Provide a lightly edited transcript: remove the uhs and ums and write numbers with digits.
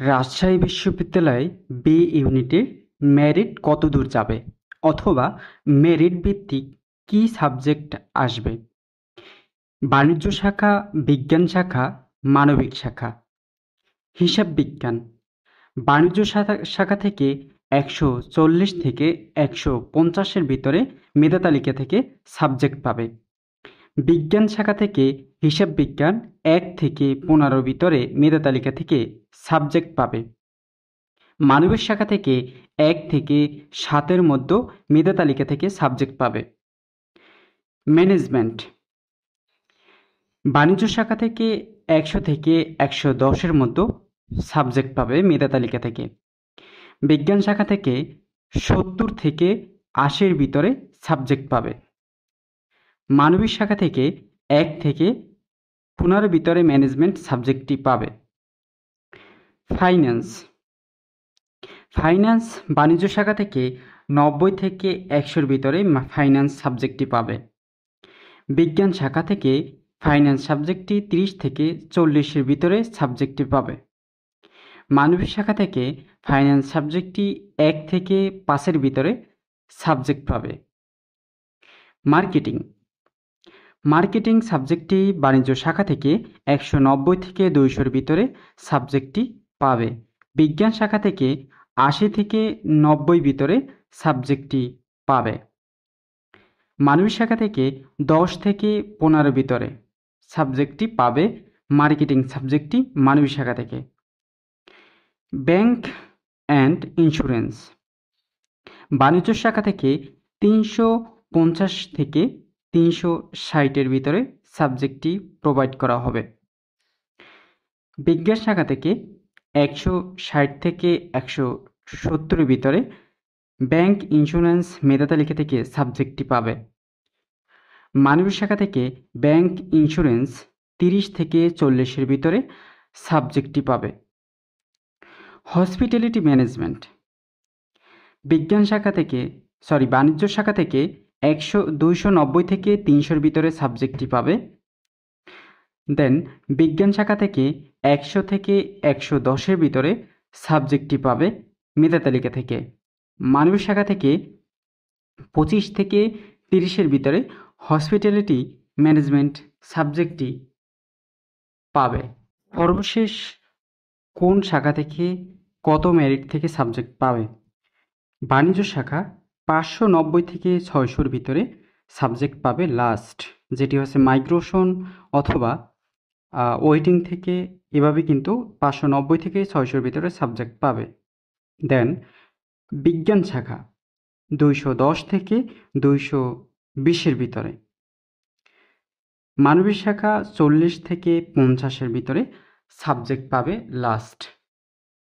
রাজশাহী বিশ্ববিদ্যালয়ে বি ইউনিটে মেরিট কতদূর যাবে, অথবা মেরিট ভিত্তিক কী সাবজেক্ট আসবে? বাণিজ্য শাখা, বিজ্ঞান শাখা, মানবিক শাখা। হিসাব বিজ্ঞান বাণিজ্য শাখা থেকে 140 থেকে 150-এর ভিতরে মেধা তালিকা থেকে সাবজেক্ট পাবে। বিজ্ঞান শাখা থেকে হিসাব বিজ্ঞান 1 থেকে 15 ভিতরে মেধা তালিকা থেকে সাবজেক্ট পাবে। মানবিক শাখা থেকে 1 থেকে 7-এর মধ্যে মেধা তালিকা থেকে সাবজেক্ট পাবে। ম্যানেজমেন্ট বাণিজ্য শাখা থেকে 100 থেকে 110-এর মধ্যে সাবজেক্ট পাবে মেধা তালিকা থেকে। বিজ্ঞান শাখা থেকে 70 থেকে 80-এর ভিতরে সাবজেক্ট পাবে। মানবিক শাখা থেকে 1 থেকে 15-এর ভিতরে ম্যানেজমেন্ট সাবজেক্টটি পাবে। ফাইন্যান্স বাণিজ্য শাখা থেকে 90 থেকে 100-এর ভিতরে ফাইন্যান্স সাবজেক্টটি পাবে। বিজ্ঞান শাখা থেকে ফাইন্যান্স সাবজেক্টটি 30 থেকে 40-এর ভিতরে সাবজেক্টটি পাবে। মানবিক শাখা থেকে ফাইন্যান্স সাবজেক্টটি 1 থেকে 5-এর ভিতরে সাবজেক্ট পাবে। মার্কেটিং সাবজেক্টটি বাণিজ্য শাখা থেকে 190 থেকে 200-এর ভিতরে সাবজেক্টটি পাবে। বিজ্ঞান শাখা থেকে 80 থেকে 90 ভিতরে সাবজেক্টটি পাবে। মানবিক শাখা থেকে 10 থেকে 15-এর ভিতরে সাবজেক্টটি পাবে মার্কেটিং সাবজেক্টটি মানবিক শাখা থেকে। ব্যাংক অ্যান্ড ইন্স্যুরেন্স বাণিজ্য শাখা থেকে 350 থেকে 360-এর ভিতরে সাবজেক্টটি প্রোভাইড করা হবে। বিজ্ঞান শাখা থেকে 160 থেকে 170-এর ভিতরে ব্যাংক ইন্স্যুরেন্স মেধা তালিকা থেকে সাবজেক্টটি পাবে। মানবিক শাখা থেকে ব্যাংক ইন্স্যুরেন্স 30 থেকে 40-এর ভিতরে সাবজেক্টটি পাবে। হসপিটালিটি ম্যানেজমেন্ট বাণিজ্য শাখা থেকে 290 থেকে 300-এর ভিতরে সাবজেক্টটি পাবে। দেন বিজ্ঞান শাখা থেকে 100 থেকে 110-এর ভিতরে সাবজেক্টটি পাবে মেধা তালিকা থেকে। মানবিক শাখা থেকে 25 থেকে 30-এর ভিতরে হসপিটালিটি ম্যানেজমেন্ট সাবজেক্টটি পাবে। সর্বশেষ কোন শাখা থেকে কত মেরিট থেকে সাবজেক্ট পাবে? বাণিজ্য শাখা 590 থেকে 600-এর ভিতরে সাবজেক্ট পাবে লাস্ট, যেটি হচ্ছে মাইগ্রেশন অথবা ওয়েটিং থেকে, এভাবে কিন্তু 590 থেকে 600-এর ভিতরে সাবজেক্ট পাবে। দেন বিজ্ঞান শাখা 210 থেকে 220-এর ভিতরে। মানবিক শাখা 40 থেকে 50-এর ভিতরে সাবজেক্ট পাবে লাস্ট।